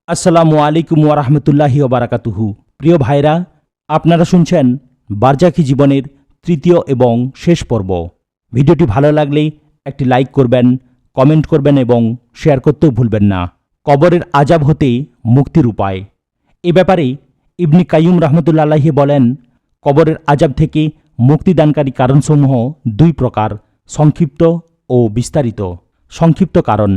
আসসালামু আলাইকুম ওয়া রাহমাতুল্লাহি ওয়া বারাকাতুহু। প্রিয় ভাইরা, আপনারা শুনছেন বারজাখি জীবনের তৃতীয় এবং শেষ পর্ব। ভিডিওটি ভালো লাগলে একটি লাইক করবেন, কমেন্ট করবেন এবং শেয়ার করতেও ভুলবেন না। কবরের আযাব হতে মুক্তির উপায়। এ ব্যাপারে ইবনে কাইয়ুম রাহমাতুল্লাহি আলাইহি বলেন, কবরের আযাব থেকে মুক্তিদানকারী কারণসমূহ দুই প্রকার: সংক্ষিপ্ত ও বিস্তারিত। সংক্ষিপ্ত কারণ: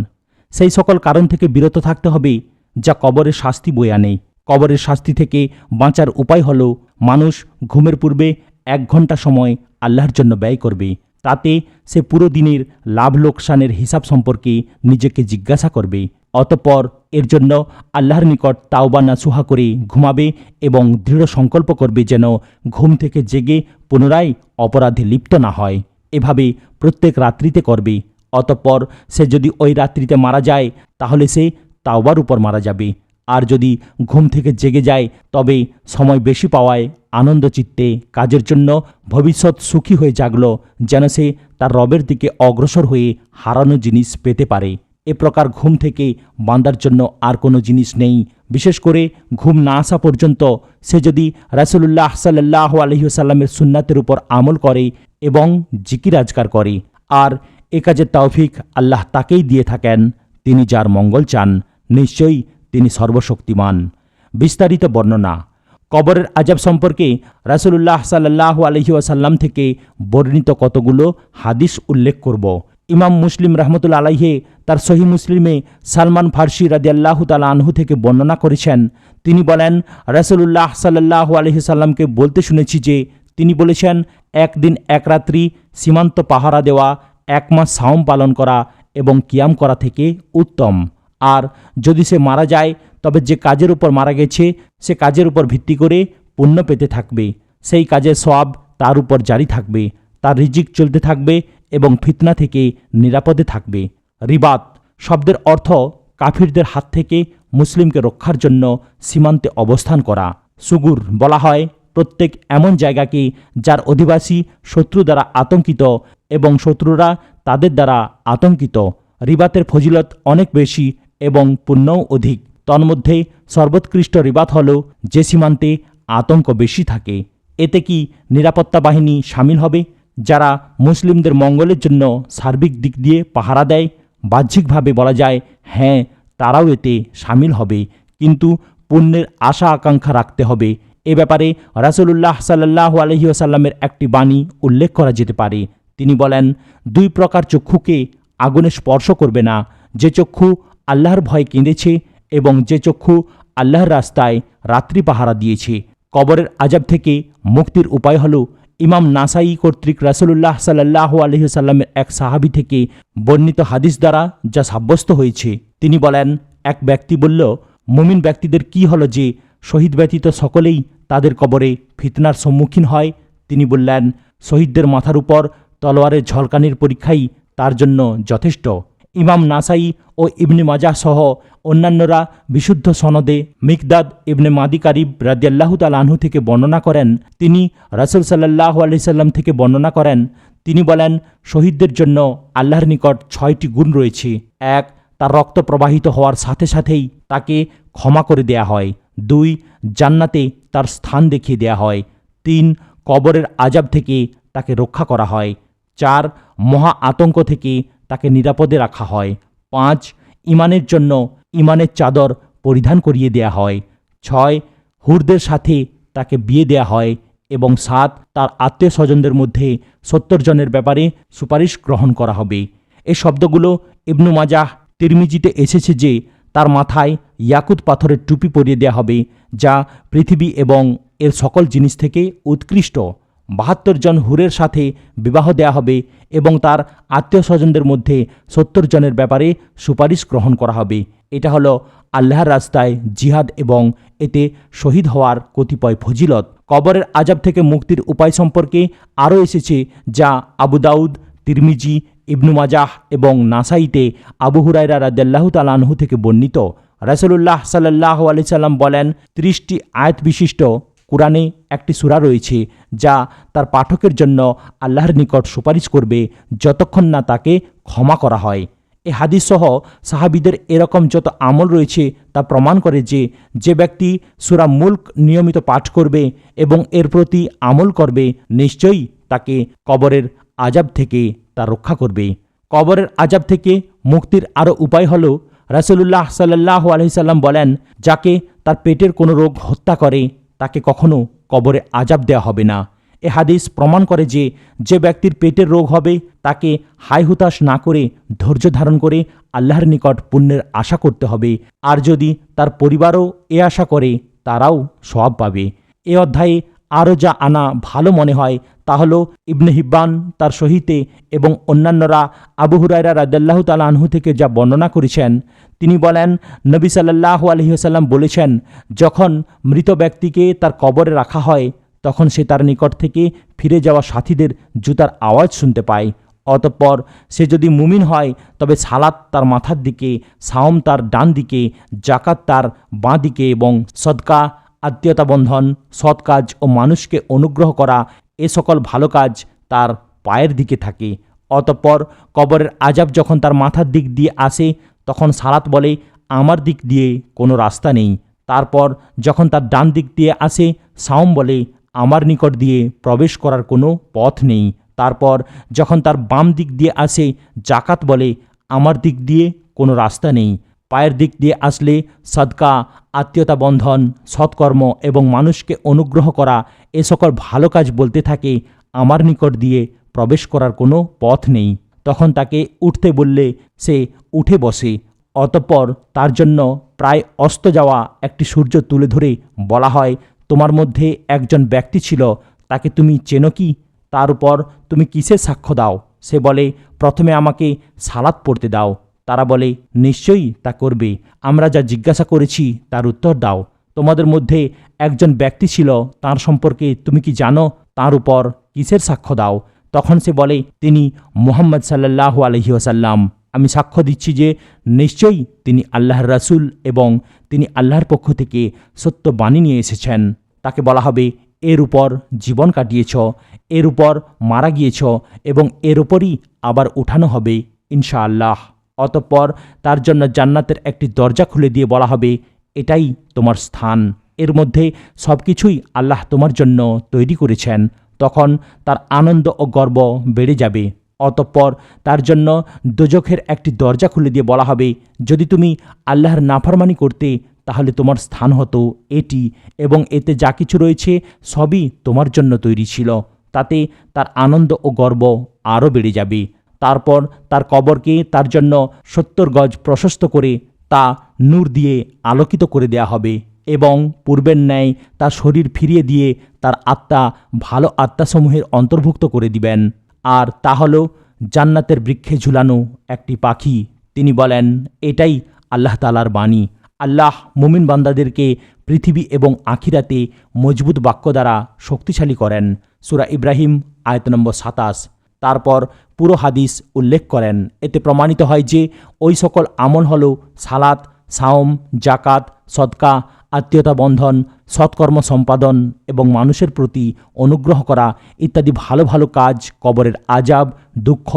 সেই সকল কারণ থেকে বিরত থাকতে হবে যা কবরের শাস্তি বয়ে আনে। কবরের শাস্তি থেকে বাঁচার উপায় হল মানুষ ঘুমের পূর্বে 1 ঘন্টা সময় আল্লাহর জন্য ব্যয় করবে। তাতে সে পুরো দিনের লাভ লোকসানের হিসাব সম্পর্কে নিজেকে জিজ্ঞাসা করবে। অতঃপর এর জন্য আল্লাহর নিকট তাওবা নাসুহা করে ঘুমাবে এবং দৃঢ় সংকল্প করবে যেন ঘুম থেকে জেগে পুনরায় অপরাধে লিপ্ত না হয়। এভাবে প্রত্যেক রাত্রিতে করবে। অতঃপর সে যদি ওই রাত্রিতে মারা যায় তাহলে সে তাওবার উপর মারা যাবে। আর যদি ঘুম থেকে জেগে যায় তবে সময় বেশি পাওয়ায় আনন্দ চিত্তে কাজের জন্য ভবিষ্যৎ সুখী হয়ে জাগল, যেন সে তার রবের দিকে অগ্রসর হয়ে হারানো জিনিস পেতে পারে। এ প্রকার ঘুম থেকে বান্দার জন্য আর কোনো জিনিস নেই। বিশেষ করে ঘুম না আসা পর্যন্ত সে যদি রাসূলুল্লাহ সাল্লাল্লাহু আলাইহি ওয়াসাল্লামের সুন্নাতের উপর আমল করে এবং জিকির আজকার করে, আর এ কাজের তৌফিক আল্লাহ তাকেই দিয়ে থাকেন। তিনি যার মঙ্গল চান, নিশ্চয়ই তিনি সর্বশক্তিমান। বিস্তারিত বর্ণনা। কবরের আযাব সম্পর্কে রাসূলুল্লাহ সাল্লাল্লাহু আলাইহি ওয়াসাল্লাম থেকে বর্ণিত কতগুলো হাদিস উল্লেখ করব। ইমাম মুসলিম রাহমাতুল্লাহি আলাইহি তার সহিহ মুসলিমে সালমান ফারসি রাদিয়াল্লাহু তাআলা আনহু থেকে বর্ণনা করেছেন। তিনি বলেন, রাসূলুল্লাহ সাল্লাল্লাহু আলাইহি সাল্লামকে বলতে শুনেছি যে তিনি বলেছেন, 1 দিন 1 রাত্রি সীমান্ত পাহারা দেওয়া 1 মাস সাওম পালন করা এবং কিয়াম করা থেকে উত্তম। আর যদি সে মারা যায় তবে যে কাজের উপর মারা গেছে সে কাজের উপর ভিত্তি করে পুণ্য পেতে থাকবে। সেই কাজের সওয়াব তার উপর জারি থাকবে, তার রিজিক চলতে থাকবে এবং ফিতনা থেকে নিরাপদে থাকবে। রিবাত শব্দের অর্থ কাফিরদের হাত থেকে মুসলিমকে রক্ষার জন্য সীমান্তে অবস্থান করা। সুগুর বলা হয় প্রত্যেক এমন জায়গাকে যার অধিবাসী শত্রু দ্বারা আতঙ্কিত এবং শত্রুরা তাদের দ্বারা আতঙ্কিত। রিবাতের ফজিলত অনেক বেশি এবং পুণ্যও অধিক। তন্মধ্যে সর্বোৎকৃষ্ট রিবাত হল যে সীমান্তে আতঙ্ক বেশি থাকে। এতে কি নিরাপত্তা বাহিনী সামিল হবে, যারা মুসলিমদের মঙ্গলের জন্য সার্বিক দিক দিয়ে পাহারা দেয়? বাহ্যিকভাবে বলা যায় হ্যাঁ, তারাও এতে সামিল হবে, কিন্তু পুণ্যের আশা আকাঙ্ক্ষা রাখতে হবে। এ ব্যাপারে রাসূলুল্লাহ সাল্লাল্লাহু আলাইহি ওয়াসাল্লামের একটি বাণী উল্লেখ করা যেতে পারে। তিনি বলেন, 2 প্রকার চক্ষুকে আগুনে স্পর্শ করবে না: যে চক্ষু আল্লাহর ভয়ে কেঁদেছে এবং যে চক্ষু আল্লাহর রাস্তায় রাত্রি পাহারা দিয়েছে। কবরের আযাব থেকে মুক্তির উপায় হল ইমাম নাসাই কর্তৃক রাসূলুল্লাহ সাল্লাল্লাহু আলাইহি ওয়াসাল্লামের এক সাহাবী থেকে বর্ণিত হাদিস দ্বারা যা সাব্যস্ত হয়েছে। তিনি বলেন, এক ব্যক্তি বলল, মুমিন ব্যক্তিদের কি হলো যে শহীদ ব্যতীত সকলেই তাদের কবরে ফিতনার সম্মুখীন হয়? তিনি বললেন, শহীদদের মাথার উপর তলোয়ারের ঝলকানির পরীক্ষাই তার জন্য যথেষ্ট। ইমাম নাসাই ও ইবনে মাজাহ সহ অন্যান্যরা বিশুদ্ধ সনদে মিকদাদ ইবনে মাদি কারিব রাদিয়াল্লাহু তাআলা আনহু থেকে বর্ণনা করেন। তিনি রাসূল সাল্লাল্লাহু আলাইহি সাল্লাম থেকে বর্ণনা করেন, তিনি বলেন, শহীদদের জন্য আল্লাহর নিকট 6টি গুণ রয়েছে। 1. তার রক্ত প্রবাহিত হওয়ার সাথে সাথেই তাকে ক্ষমা করে দেয়া হয়। 2. জান্নাতে তার স্থান দেখিয়ে দেয়া হয়। 3. কবরের আযাব থেকে তাকে রক্ষা করা হয়। 4. মহা আতঙ্ক থেকে তাকে নিরাপদে রাখা হয়। 5. ইমানের জন্য ইমানের চাদর পরিধান করিয়ে দেয়া হয়। 6. হুরদের সাথে তাকে বিয়ে দেয়া হয়। এবং 7. তার আত্মীয় স্বজনদের মধ্যে 70 জনের ব্যাপারে সুপারিশ গ্রহণ করা হবে। এই শব্দগুলো ইবনু মাজাহ তিরমিজিতে এসেছে যে তার মাথায় ইয়াকুত পাথরের টুপি পরিয়ে দেয়া হবে, যা পৃথিবী এবং এর সকল জিনিস থেকে উৎকৃষ্ট। 72 জন হুরের সাথে বিবাহ দেয়া হবে এবং তার আত্মীয় স্বজনদের মধ্যে 70 জনের ব্যাপারে সুপারিশ গ্রহণ করা হবে। এটা হলো আল্লাহর রাস্তায় জিহাদ এবং এতে শহীদ হওয়ার কতিপয় ফজিলত। কবরের আযাব থেকে মুক্তির উপায় সম্পর্কে আরও এসেছে, যা আবু দাউদ, তিরমিজি, ইবনু মাজাহ এবং নাসাইতে আবু হুরায়রা রাদিয়াল্লাহু তাআলা আনহু থেকে বর্ণিত। রাসূলুল্লাহ সাল্লাল্লাহু আলাইহি সাল্লাম বলেন, 30টি আয়াত বিশিষ্ট কুরআনে একটি সূরা রয়েছে যা তার পাঠকের জন্য আল্লাহর নিকট সুপারিশ করবে যতক্ষণ না তাকে ক্ষমা করা হয়। এ হাদিস সহ সাহাবীদের এরকম যত আমল রয়েছে তা প্রমাণ করে যে যে ব্যক্তি সূরা মুলক নিয়মিত পাঠ করবে এবং এর প্রতি আমল করবে নিশ্চয়ই তাকে কবরের আযাব থেকে তা রক্ষা করবে। কবরের আযাব থেকে মুক্তির আরও উপায় হল রাসূলুল্লাহ সাল্লাল্লাহু আলাইহি সাল্লাম বলেন, যাকে তার পেটের কোনো রোগ হত্যা করে তাকে কখনো কবরে আযাব দেওয়া হবে না। এ হাদিস প্রমাণ করে যে যে ব্যক্তির পেটের রোগ হবে তাকে হায় হুতাশ না করে ধৈর্য ধারণ করে আল্লাহর নিকট পুণ্যের আশা করতে হবে। আর যদি তার পরিবারও এ আশা করে তারাও সওয়াব পাবে। এ অধ্যায়ে আরও যা আনা ভালো মনে হয় তা হল ইবনে হিব্বান তার সহিতে এবং অন্যান্যরা আবু হুরায়রা রাদিয়াল্লাহু তাআলা আনহু থেকে যা বর্ণনা করেছেন, তিনি বলেন, নবী সাল্লাল্লাহু আলাইহি ওয়াসাল্লাম বলেছেন, যখন মৃত ব্যক্তিকে তার কবরে রাখা হয় তখন সে তার নিকট থেকে ফিরে যাওয়া সাথীদের জুতার আওয়াজ শুনতে পায়। অতঃপর সে যদি মুমিন হয় তবে সালাত তার মাথার দিকে, সাওম তার ডান দিকে, জাকাত তার বাঁ দিকে এবং সদকা, আত্মীয়তা বন্ধন, সৎ কাজ ও মানুষকে অনুগ্রহ করা এ সকল ভালো কাজ তার পায়ের দিকে থাকে। অতঃপর কবরের আযাব যখন তার মাথার দিক দিয়ে আসে তখন সালাত বলে, আমার দিক দিয়ে কোনো রাস্তা নেই। তারপর যখন তার ডান দিক দিয়ে আসে সাওম বলে, আমার নিকট দিয়ে প্রবেশ করার কোনো পথ নেই। তারপর যখন তার বাম দিক দিয়ে আসে জাকাত বলে, আমার দিক দিয়ে কোনো রাস্তা নেই। পায়ের দিক দিয়ে আসলে সদকা, আত্মীয়তা বন্ধন, সৎকর্ম এবং মানুষকে অনুগ্রহ করা এ সকল ভালো কাজ বলতে থাকে, আমার নিকট দিয়ে প্রবেশ করার কোনো পথ নেই। তখন তাকে উঠতে বললে সে উঠে বসে। অতঃপর তার জন্য প্রায় অস্ত যাওয়া একটি সূর্য তুলে ধরে বলা হয়, তোমার মধ্যে একজন ব্যক্তি ছিল, তাকে তুমি চেনো কি? তার উপর তুমি কিসের সাক্ষ্য দাও? সে বলে, প্রথমে আমাকে সালাত পড়তে দাও। তারা বলে, নিশ্চয়ই তা করবে, আমরা যা জিজ্ঞাসা করেছি তার উত্তর দাও। তোমাদের মধ্যে একজন ব্যক্তি ছিল, তার সম্পর্কে তুমি কি জানো? তার উপর কিসের সাক্ষ্য দাও? তখন সে বলে, তিনি মুহাম্মদ সাল্লাল্লাহু আলাইহি ওয়াসাল্লাম। আমি সাক্ষ্য দিচ্ছি যে নিশ্চয়ই তিনি আল্লাহর রাসূল এবং তিনি আল্লাহর পক্ষ থেকে সত্য বাণী নিয়ে এসেছেন। তাকে বলা হবে, এর উপর জীবন কাটিয়েছ, এর উপর মারা গিয়েছ এবং এর উপরই আবার উঠানো হবে ইনশাআল্লাহ। অতঃপর তার জন্য জান্নাতের একটি দরজা খুলে দিয়ে বলা হবে, এটাই তোমার স্থান, এর মধ্যে সব কিছুই আল্লাহ তোমার জন্য তৈরি করেছেন। তখন তার আনন্দ ও গর্ব বেড়ে যাবে। অতঃপর তার জন্য দোজখের একটি দরজা খুলে দিয়ে বলা হবে, যদি তুমি আল্লাহর নাফরমানি করতে তাহলে তোমার স্থান হতো এটি এবং এতে যা কিছু রয়েছে সবই তোমার জন্য তৈরি ছিল। তাতে তার আনন্দ ও গর্ব আরও বেড়ে যাবে। তারপর তার কবরকে তার জন্য 70 গজ প্রশস্ত করে তা নূর দিয়ে আলোকিত করে দেয়া হবে এবং পূর্বের ন্যায় তার শরীর ফিরিয়ে দিয়ে তার আত্মা ভালো আত্মাসমূহের অন্তর্ভুক্ত করে দিবেন। আর তা হল জান্নাতের বৃক্ষে ঝুলানো একটি পাখি। তিনি বলেন, এটাই আল্লাহ তাআলার বাণী। আল্লাহ মুমিন বান্দাদেরকে পৃথিবী এবং আখিরাতে মজবুত বাক্য দ্বারা শক্তিশালী করেন। সূরা ইব্রাহিম আয়াত নম্বর 27। তারপর পুরো হাদিস উল্লেখ করেন। এতে প্রমাণিত হয় যে ওই সকল আমল হল সালাত, সাওম, জাকাত, সদকা, আত্মীয়তা বন্ধন, সৎকর্ম সম্পাদন এবং মানুষের প্রতি অনুগ্রহ করা ইত্যাদি ভালো ভালো কাজ কবরের আযাব, দুঃখ,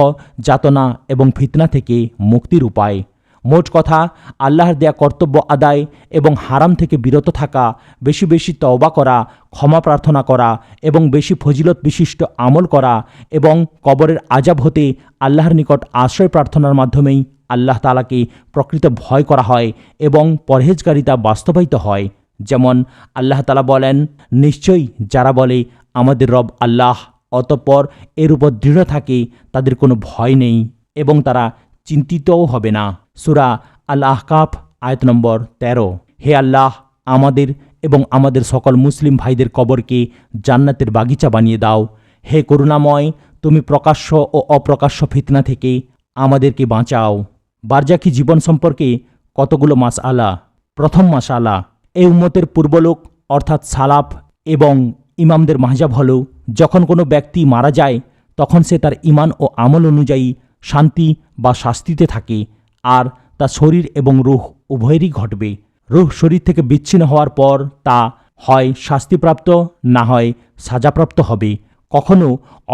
যাতনা এবং ফিতনা থেকে মুক্তির উপায়। মোট কথা, আল্লাহর দেয়া কর্তব্য আদায় এবং হারাম থেকে বিরত থাকা, বেশি বেশি তওবা করা, ক্ষমা প্রার্থনা করা এবং বেশি ফজিলত বিশিষ্ট আমল করা এবং কবরের আযাব হতে আল্লাহর নিকট আশ্রয় প্রার্থনার মাধ্যমেই আল্লাহ তাআলাকে প্রকৃত ভয় করা হয় এবং পরহেজগারিতা বাস্তবায়িত হয়। যেমন আল্লাহ তাআলা বলেন, নিশ্চয়ই যারা বলে আমাদের রব আল্লাহ, অতঃপর এর উপর দৃঢ় থাকে, তাদের কোনো ভয় নেই এবং তারা চিন্তিতও হবে না। সূরা আল আহকাফ আয়াত নম্বর 13। হে আল্লাহ, আমাদের এবং আমাদের সকল মুসলিম ভাইদের কবরকে জান্নাতের বাগিচা বানিয়ে দাও। হে করুণাময়, তুমি প্রকাশ্য ও অপ্রকাশ্য ফিতনা থেকে আমাদেরকে বাঁচাও। বারজাখী জীবন সম্পর্কে কতগুলো মাসআলা। প্রথম মাসআলা, এই উম্মতের পূর্বলোক অর্থাৎ সালাফ এবং ইমামদের মাহজাব হল, যখন কোনো ব্যক্তি মারা যায় তখন সে তার ঈমান ও আমল অনুযায়ী শান্তি বা শাস্তিতে থাকে, আর তা শরীর এবং রূহ উভয়েরই ঘটবে। রূহ শরীর থেকে বিচ্ছিন্ন হওয়ার পর তা হয় শাস্তিপ্রাপ্ত, না হয় সাজাপ্রাপ্ত হবে। কখনো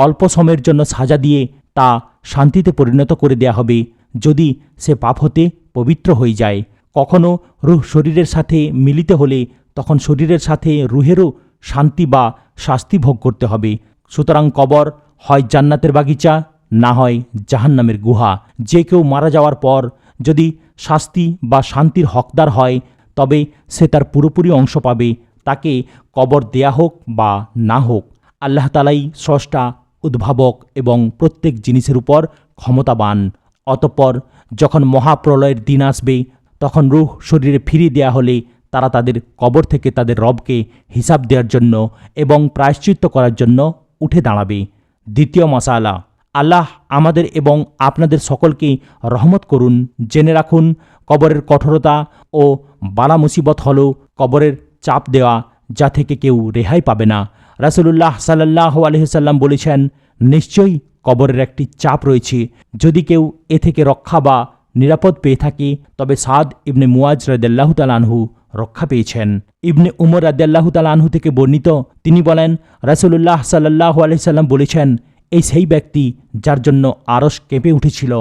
অল্প সময়ের জন্য সাজা দিয়ে তা শান্তিতে পরিণত করে দেয়া হবে, যদি সে পাপ হতে পবিত্র হয়ে যায়। কখনো রুহ শরীরের সাথে মিলিত হলে তখন শরীরের সাথে রুহেরও শান্তি বা শাস্তি ভোগ করতে হবে। সুতরাং কবর হয় জান্নাতের বাগিচা, না হয় জাহান্নামের গুহা। যে কেউ মারা যাওয়ার পর যদি শাস্তি বা শান্তির হকদার হয় তবে সে তার পুরোপুরি অংশ পাবে, তাকে কবর দেয়া হোক বা না হোক। আল্লাহ তাআলাই স্রষ্টা, উদ্ভাবক এবং প্রত্যেক জিনিসের উপর ক্ষমতাবান। অতঃপর যখন মহাপ্রলয়ের দিন আসবে তখন রূহ শরীরে ফিরিয়ে দেয়া হলে তারা তাদের কবর থেকে তাদের রবকে হিসাব দেওয়ার জন্য এবং প্রায়শ্চিত্ত করার জন্য উঠে দাঁড়াবে। দ্বিতীয় মাসালা, আল্লাহ আমাদের এবং আপনাদের সকলকে রহমত করুন। জেনে রাখুন, কবরের কঠোরতা ও বালা মুসিবত হল কবরের চাপ দেওয়া, যা থেকে কেউ রেহাই পাবে না। রাসূলুল্লাহ সাল্লাল্লাহু আলাইহি ওয়াসাল্লাম বলেছেন, নিশ্চয়ই কবরের একটি চাপ রয়েছে। যদি কেউ এ থেকে রক্ষা বা নিরাপদ পেয়ে থাকে তবে সাদ ইবনে মুয়াজ রাদিয়াল্লাহু তাআলা আনহু রক্ষা পেয়েছেন। ইবনে উমর রাদিয়াল্লাহু তাআলা আনহু থেকে বর্ণিত, তিনি বলেন, রাসূলুল্লাহ সাল্লাল্লাহু আলাইহি ওয়াসাল্লাম বলেছেন, এই সেই ব্যক্তি যার জন্য আরশ কেঁপে উঠেছিল।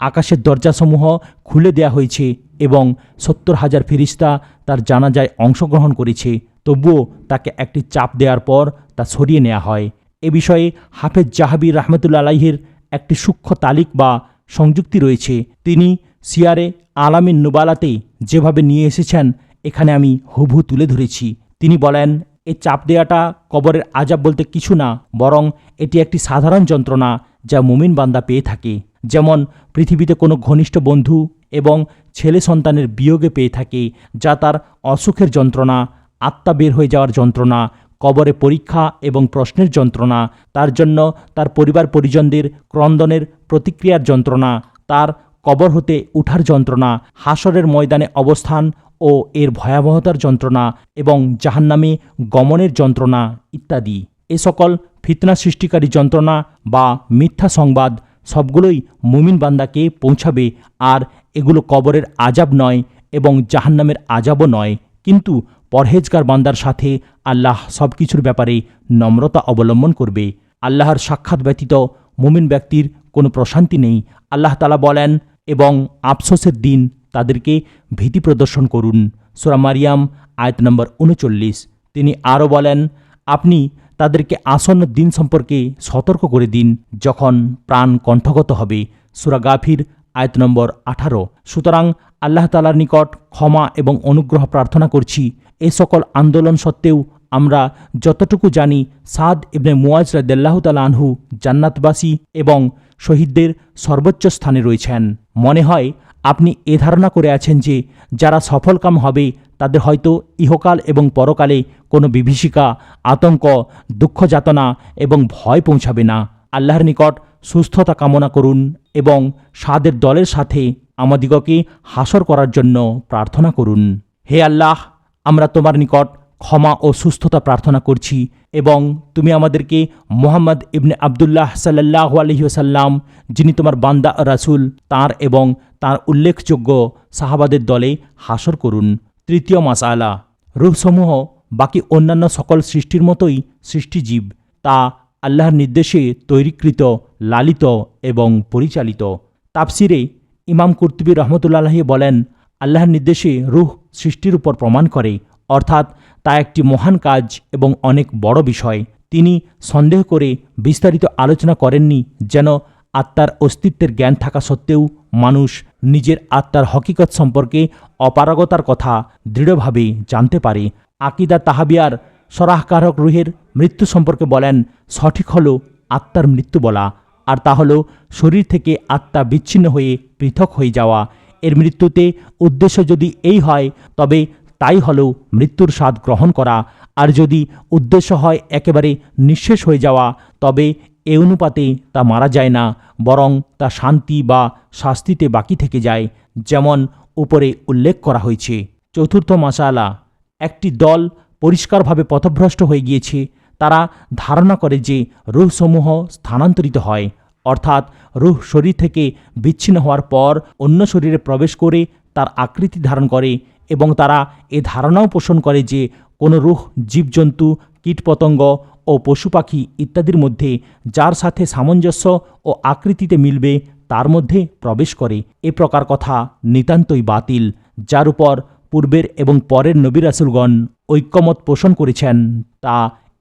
আকাশের দরজাসমূহ খুলে দেয়া হয়েছে এবং ৭০,০০০ ফেরেশতা তার জানাজায় অংশগ্রহণ করেছে, তবুও তাকে একটি চাপ দেওয়ার পর তা সরিয়ে নেওয়া হয়। এ বিষয়ে হাফেজ জাহাবি রাহমাতুল্লাহ আলাইহির একটি সূক্ষ্ম তালিক বা সংযুক্তি রয়েছে। তিনি সিয়ারে আলামিন নুবালাতে যেভাবে নিয়ে এসেছেন এখানে আমি হুবহু তুলে ধরেছি। তিনি বলেন, এই চাপ দেওয়াটা কবরের আযাব বলতে কিছু না, বরং এটি একটি সাধারণ যন্ত্রণা যা মুমিন বান্দা পেয়ে থাকে। যেমন পৃথিবীতে কোনো ঘনিষ্ঠ বন্ধু এবং ছেলে সন্তানের বিয়োগে পেয়ে থাকে, যা তার অসুখের যন্ত্রণা, আত্মা বের হয়ে যাওয়ার যন্ত্রণা, কবরে পরীক্ষা এবং প্রশ্নের যন্ত্রণা, তার জন্য তার পরিবার পরিজনদের ক্রন্দনের প্রতিক্রিয়ার যন্ত্রণা, তার কবর হতে উঠার যন্ত্রণা, হাসরের ময়দানে অবস্থান ও এর ভয়াবহতার যন্ত্রণা এবং জাহান্নামে গমনের যন্ত্রণা ইত্যাদি। এ সকল ফিতনা সৃষ্টিকারী যন্ত্রণা বা মিথ্যা সংবাদ সবগুলোই মুমিন বান্দাকে পৌঁছাবে, আর এগুলো কবরের আযাব নয় এবং জাহান্নামের আযাবও নয়। কিন্তু পরহেজগার বান্দার সাথে আল্লাহ সব কিছুর ব্যাপারে নম্রতা অবলম্বন করবে। আল্লাহর সাক্ষাৎ ব্যতীত মুমিন ব্যক্তির কোনো প্রশান্তি নেই। আল্লাহ তাআলা বলেন, এবং আফসোসের দিন তাদেরকে ভীতি প্রদর্শন করুন। সূরা মারিয়াম আয়াত নম্বর ৩৯। তিনি আরও বলেন, আপনি তাদেরকে আসন্ন দিন সম্পর্কে সতর্ক করে দিন যখন প্রাণ কণ্ঠগত হবে। সূরা গাফির আয়াত নম্বর ১৮। সুতরাং আল্লাহ তাআলার নিকট ক্ষমা এবং অনুগ্রহ প্রার্থনা করছি। এ সকল আন্দোলন সত্ত্বেও আমরা যতটুকু জানি, সাদ ইবনে মুয়াজ রাদিয়াল্লাহু তাআলা আনহু জান্নাতবাসী এবং শহীদদের সর্বোচ্চ স্থানে রয়েছেন। মনে হয় আপনি এ ধারণা করে আছেন যে যারা সফলকাম হবে তাদের হয়তো ইহকাল এবং পরকালে কোনো বিভীষিকা, আতঙ্ক, দুঃখ যাতনা এবং ভয় পৌঁছাবে না। আল্লাহর নিকট সুস্থতা কামনা করুন এবং সাদের দলের সাথে আমাদিগকে হাসর করার জন্য প্রার্থনা করুন। হে আল্লাহ, আমরা তোমার নিকট ক্ষমা ও সুস্থতা প্রার্থনা করছি এবং তুমি আমাদেরকে মুহাম্মদ ইবনে আবদুল্লাহ সাল্লাল্লাহু আলাইহি ওয়াসাল্লাম, যিনি তোমার বান্দা রাসূল, তাঁর এবং তাঁর উল্লেখযোগ্য সাহাবাদের দলে হাসর করুন। তৃতীয় মাসআলা, রূহসমূহ বাকি অন্যান্য সকল সৃষ্টির মতোই সৃষ্টিজীব। তা আল্লাহর নির্দেশে তৈরিকৃত, লালিত এবং পরিচালিত। তাফসিরে ইমাম কুরতুবী রহমতুল্লাহ আলাইহি বলেন, আল্লাহর নির্দেশে রূহ সৃষ্টির উপর প্রমাণ করে, অর্থাৎ তা একটি মহান কাজ এবং অনেক বড় বিষয়। তিনি সন্দেহ করে বিস্তারিত আলোচনা করেননি যেন আত্মার অস্তিত্বের জ্ঞান থাকা সত্ত্বেও মানুষ নিজের আত্মার হকিকত সম্পর্কে অপারগতার কথা দৃঢ়ভাবে জানতে পারে। আকিদা তাহাবিয়ার সরাহকারক রুহের মৃত্যু সম্পর্কে বলেন, সঠিক হলো আত্মার মৃত্যু বলা, আর তা হলো শরীর থেকে আত্মা বিচ্ছিন্ন হয়ে পৃথক হয়ে যাওয়া। এর মৃত্যুতে উদ্দেশ্য যদি এই হয় তবে তাই হলো মৃত্যুর স্বাদ গ্রহণ করা, আর যদি উদ্দেশ্য হয় একেবারে নিঃশেষ হয়ে যাওয়া তবে এ অনুপাতে তা মারা যায় না, বরং তা শান্তি বা শাস্তিতে বাকি থেকে যায়, যেমন উপরে উল্লেখ করা হয়েছে। চতুর্থ মাসআলা, একটি দল পরিষ্কারভাবে পথভ্রষ্ট হয়ে গিয়েছে। তারা ধারণা করে যে রূহসমূহ স্থানান্তরিত হয়, অর্থাৎ রূহ শরীর থেকে বিচ্ছিন্ন হওয়ার পর অন্য শরীরে প্রবেশ করে তার আকৃতি ধারণ করে, এবং তারা এ ধারণাও পোষণ করে যে কোনো রূহ জীবজন্তু, কীটপতঙ্গ ও পশু পাখি ইত্যাদির মধ্যে যার সাথে সামঞ্জস্য ও আকৃতিতে মিলবে তার মধ্যে প্রবেশ করে। এ প্রকার কথা নিতান্তই বাতিল। যার উপর পূর্বের এবং পরের নবী রাসূলগণ ঐক্যমত পোষণ করেছেন তা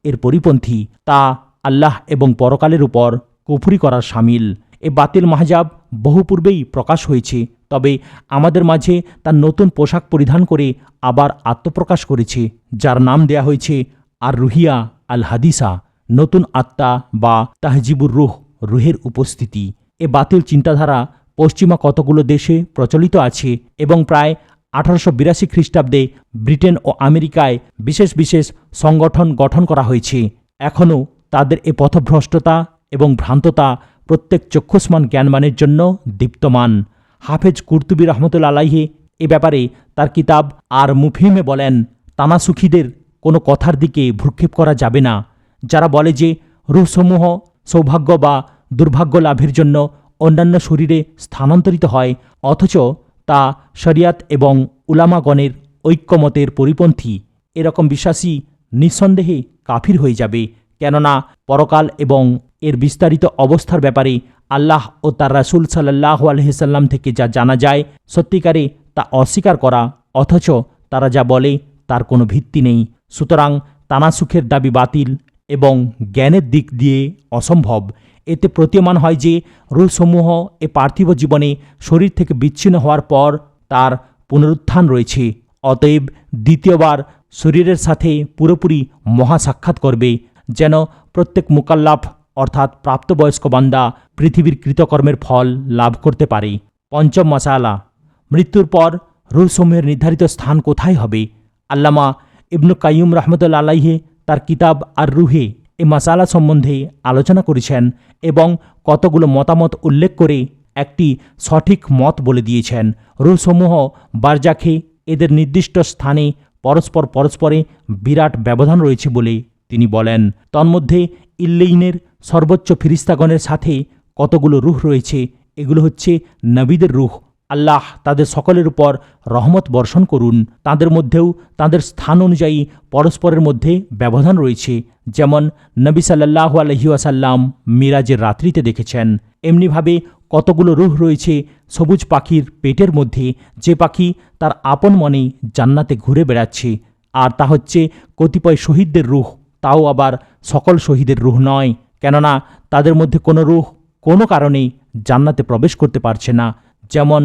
এর পরিপন্থী, তা আল্লাহ এবং পরকালের উপর কুফরি করার শামিল। এ বাতিল মাহজাব বহু পূর্বেই প্রকাশ হয়েছে, তবে আমাদের মাঝে তার নতুন পোশাক পরিধান করে আবার আত্মপ্রকাশ করেছে, যার নাম দেয়া হয়েছে আর রুহিয়া আল হাদিসা, নতুন আত্মা বা তাহজিবুর রুহ, রুহের উপস্থিতি। এ বাতিল চিন্তাধারা পশ্চিমা কতগুলো দেশে প্রচলিত আছে এবং প্রায় 1882 খ্রিস্টাব্দে ব্রিটেন ও আমেরিকায় বিশেষ বিশেষ সংগঠন গঠন করা হয়েছে। এখনও তাদের এ পথভ্রষ্টতা এবং ভ্রান্ততা প্রত্যেক চক্ষুষ্মান জ্ঞানমানের জন্য দীপ্তমান। হাফেজ কুরতুবী রহমতুল্লাহ আলাইহি এ ব্যাপারে তার কিতাব আর মুফহিমে বলেন, তানাসুখীদের কোনো কথার দিকে ভ্রুক্ষেপ করা যাবে না, যারা বলে যে রূহসমূহ সৌভাগ্য বা দুর্ভাগ্য লাভের জন্য অন্যান্য শরীরে স্থানান্তরিত হয়, অথচ তা শরিয়াত এবং উলামাগণের ঐক্যমতের পরিপন্থী। এরকম বিশ্বাসী নিঃসন্দেহে কাফির হয়ে যাবে, কেননা পরকাল এবং এর বিস্তারিত অবস্থার ব্যাপারে আল্লাহ ও তার রাসূল সাল্লাল্লাহু আলাইহি সাল্লাম থেকে যা জানা যায়, সত্যিকারে তা অস্বীকার করা, অথচ তারা যা বলে তার কোনো ভিত্তি নেই। সুতরাং তানাসুখের দাবি বাতিল এবং জ্ঞানের দিক দিয়ে অসম্ভব। এতে প্রতীয়মান হয় যে রূহসমূহ এ পার্থিব জীবনে শরীর থেকে বিচ্ছিন্ন হওয়ার পর তার পুনরুত্থান রয়েছে। অতএব দ্বিতীয়বার শরীরের সাথে পুরোপুরি মহাসাক্ষাৎ করবে, যেন প্রত্যেক মুকাল্লাফ অর্থাৎ প্রাপ্তবয়স্ক বান্দা পৃথিবীর কৃতকর্মের ফল লাভ করতে পারে। পঞ্চম মাসালা, মৃত্যুর পর রূহসমূহের নির্ধারিত স্থান কোথায় হবে? আল্লামা ইবনু কাইয়ুম রাহমাতুল্লাহ আলাইহি তার কিতাব আর রুহে এ মাসালা সম্বন্ধে আলোচনা করেছেন এবং কতগুলো মতামত উল্লেখ করে একটি সঠিক মত বলে দিয়েছেন। রূহসমূহ বারজাখে এদের নির্দিষ্ট স্থানে পরস্পরে বিরাট ব্যবধান রয়েছে বলে তিনি বলেন। তন্মধ্যে ইল্লেইনের সর্বোচ্চ ফিরিস্তাগণের সাথে কতগুলো রূহ রয়েছে, এগুলো হচ্ছে নবীদের রূহ। আল্লাহ তাদের সকলের উপর রহমত বর্ষণ করুন। তাদের মধ্যেও তাদের স্থান অনুযায়ী পরস্পরের মধ্যে ব্যবধান রয়েছে, যেমন নবী সাল্লাল্লাহু আলাইহি ওয়াসাল্লাম মিরাজের রাত্রিতে দেখেছেন। এমনিভাবে কতগুলো রূহ রয়েছে সবুজ পাখির পেটের মধ্যে, যে পাখি তার আপন মনে জান্নাতে ঘুরে বেড়াচ্ছে, আর তা হচ্ছে কতিপয় শহীদদের রূহ। তাও আবার সকল শহীদের রূহ নয়, কেননা তাদের মধ্যে কোনো রূহ কোনো কারণে জান্নাতে প্রবেশ করতে পারছে না, যেমন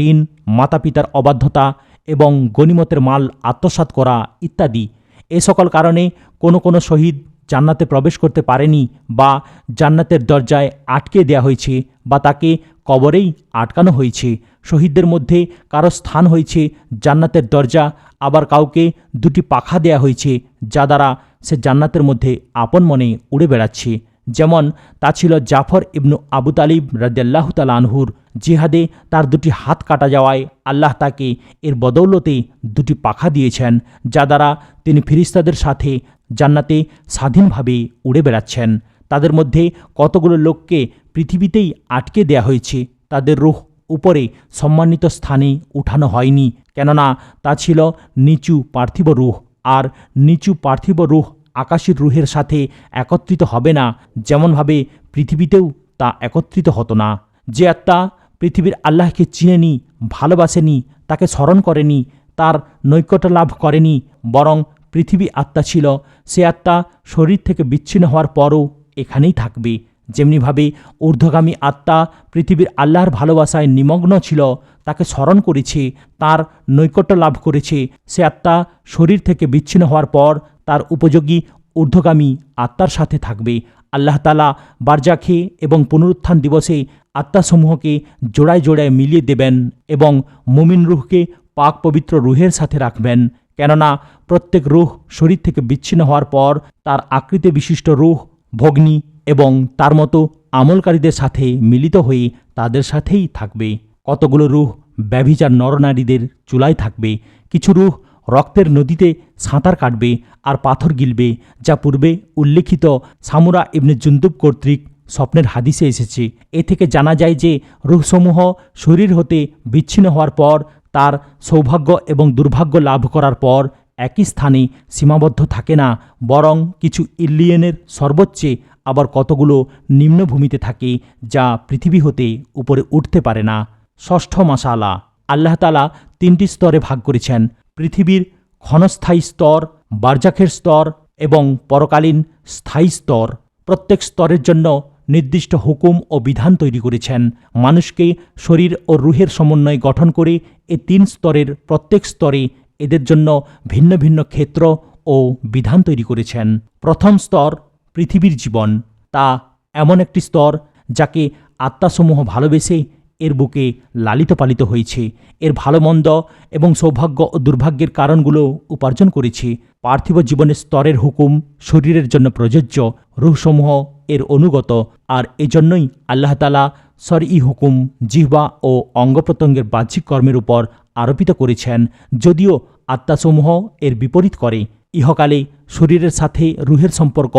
ঋণ, মাতা পিতার অবাধ্যতা এবং গনিমতের মাল আত্মসাৎ করা ইত্যাদি। এ সকল কারণে কোনো শহীদ জান্নাতে প্রবেশ করতে পারেনি, বা জান্নাতের দরজায় আটকে দেয়া হয়েছে, বা তাকে কবরেই আটকানো হয়েছে। শহীদদের মধ্যে কারো স্থান হয়েছে জান্নাতের দরজা, আবার কাউকে দুটি পাখা দেয়া হয়েছে, যা দ্বারা সে জান্নাতের মধ্যে আপন মনে উড়ে বেড়াচ্ছে। যেমন তা ছিল জাফর ইবনু আবু তালিব রাদিয়াল্লাহু তাআলা আনহুর। জিহাদে তার দুটি হাত কাটা যাওয়ায় আল্লাহ তাকে এর বদৌলতে দুটি পাখা দিয়েছেন, যা দ্বারা তিনি ফিরিস্তাদের সাথে জান্নাতে স্বাধীনভাবে উড়ে বেড়াচ্ছেন। তাদের মধ্যে কতগুলো লোককে পৃথিবীতেই আটকে দেয়া হয়েছে, তাদের রূহ উপরে সম্মানিত স্থানে উঠানো হয়নি, কেননা তা ছিল নিচু পার্থিব রূহ, আর নিচু পার্থিব রূহ আকাশের রূহের সাথে একত্রিত হবে না, যেমনভাবে পৃথিবীতেও তা একত্রিত হতো না। যে আত্মা পৃথিবীর আল্লাহকে চিনেনি, ভালোবাসেনি, তাকে স্মরণ করেনি, তার নৈকট্য লাভ করেনি, বরং পৃথিবী আত্মা ছিল, সে আত্মা শরীর থেকে বিচ্ছিন্ন হওয়ার পরও এখানেই থাকবে। যেমনিভাবে ঊর্ধ্বগামী আত্মা পৃথিবীর আল্লাহর ভালোবাসায় নিমগ্ন ছিল, তাকে স্মরণ করেছে, তার নৈকট্য লাভ করেছে, সে আত্মা শরীর থেকে বিচ্ছিন্ন হওয়ার পর তার উপযোগী ঊর্ধ্বগামী আত্মার সাথে থাকবে। আল্লাহ তাআলা বারজাখে এবং পুনরুত্থান দিবসে আত্মাসমূহকে জোড়ায় জোড়ায় মিলিয়ে দেবেন এবং মুমিন রূহকে পাক পবিত্র রূহের সাথে রাখবেন, কেননা প্রত্যেক রূহ শরীর থেকে বিচ্ছিন্ন হওয়ার পর তার আকৃতি বিশিষ্ট রূহ ভগ্নী এবং তার মতো আমলকারীদের সাথে মিলিত হয়ে তাদের সাথেই থাকবে। কতগুলো রূহ ব্যভিচার নরনারীদের চুলায় থাকবে, কিছু রূহ রক্তের নদীতে সাঁতার কাটবে আর পাথর গিলবে, যা পূর্বে উল্লেখিত সামুরা ইবনে জুনদুব কর্তৃক স্বপ্নের হাদিসে এসেছে। এ থেকে জানা যায় যে রূহসমূহ শরীর হতে বিচ্ছিন্ন হওয়ার পর তার সৌভাগ্য এবং দুর্ভাগ্য লাভ করার পর একই স্থানে সীমাবদ্ধ থাকে না, বরং কিছু ইল্লিয়েনের সর্বোচ্চে আবার কতগুলো নিম্নভূমিতে থাকে যা পৃথিবী হতে উপরে উঠতে পারে না। ষষ্ঠ মাসালা, আল্লাহ তাআলা 3টি স্তরে ভাগ করেছেন: পৃথিবীর ক্ষণস্থায়ী স্তর, বারজাখের স্তর এবং পরকালীন স্থায়ী স্তর। প্রত্যেক স্তরের জন্য নির্দিষ্ট হুকুম ও বিধান তৈরি করেছেন। মানুষকে শরীর ও রুহের সমন্বয়ে গঠন করে এই 3 স্তরের প্রত্যেক স্তরে এদের জন্য ভিন্ন ভিন্ন ক্ষেত্র ও বিধান তৈরি করেছেন। প্রথম স্তর পৃথিবীর জীবন। তা এমন একটি স্তর যাকে আত্মাসমূহ ভালোবেসে এর বুকে লালিত পালিত হয়েছে। এর ভালো মন্দ এবং সৌভাগ্য ও দুর্ভাগ্যের কারণগুলো উপার্জন করেছে। পার্থিব জীবনের স্তরের হুকুম শরীরের জন্য প্রযোজ্য, রূহসমূহ এর অনুগত, আর এজন্যই আল্লাহ তাআলা শরঈ হুকুম জিহ্বা ও অঙ্গপ্রত্যঙ্গের বাহ্যিক কর্মের উপর আরোপিত করেছেন, যদিও আত্মাসমূহ এর বিপরীত করে। ইহকালে শরীরের সাথে রুহের সম্পর্ক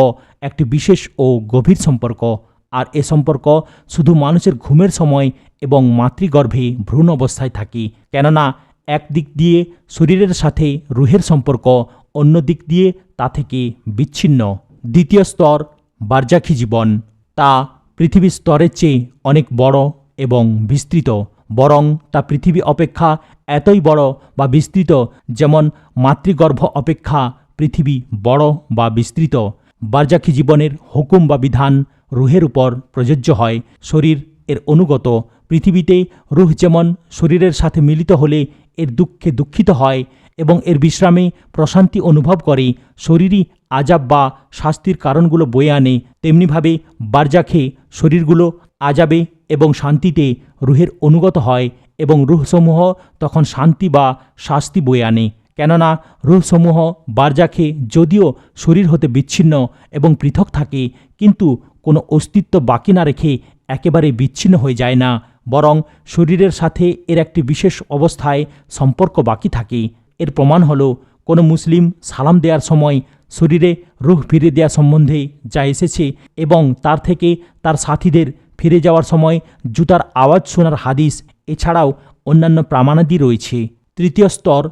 একটি বিশেষ ও গভীর সম্পর্ক, আর এ সম্পর্ক শুধু মানুষের ঘুমের সময় এবং মাতৃগর্ভে ভ্রূণ অবস্থায় থাকে। কেননা এক দিক দিয়ে শরীরের সাথে রুহের সম্পর্ক, অন্য দিক দিয়ে তা থেকে বিচ্ছিন্ন। দ্বিতীয় স্তর বারজাখী জীবন। তা পৃথিবীর স্তরের চেয়ে অনেক বড় এবং বিস্তৃত, বরং তা পৃথিবী অপেক্ষা এতই বড় বা বিস্তৃত যেমন মাতৃগর্ভ অপেক্ষা পৃথিবী বড় বা বিস্তৃত। বারজাখী জীবনের হুকুম বা বিধান রুহের উপর প্রযোজ্য হয়, শরীর এর অনুগত। পৃথিবীতে রুহ যেমন শরীরের সাথে মিলিত হলে এর দুঃখে দুঃখিত হয় এবং এর বিশ্রামে প্রশান্তি অনুভব করে, শরীরই আজাব বা শাস্তির কারণগুলো বয়ে আনে, তেমনিভাবে বারজাখে শরীরগুলো আজাবে এবং শান্তিতে রুহের অনুগত হয় এবং রুহসমূহ তখন শান্তি বা শাস্তি বয়ে আনে। কেননা রুহসমূহ বারজাখে যদিও শরীর হতে বিচ্ছিন্ন এবং পৃথক থাকে, কিন্তু কোনো অস্তিত্ব বাকি না রেখে একেবারে বিচ্ছিন্ন হয়ে যায় না, বরং শরীরের সাথে এর একটি বিশেষ অবস্থায় সম্পর্ক বাকি থাকে। এর প্রমাণ হলো কোনো মুসলিম সালাম দেওয়ার সময় শরীরে রুহ ফিরে দেওয়া সম্বন্ধে যা এসেছে এবং তার থেকে তার সাথীদের ফিরে যাওয়ার সময় জুতার আওয়াজ শোনার হাদিস, এছাড়াও অন্যান্য প্রমাণাদি রয়েছে। তৃতীয় স্তর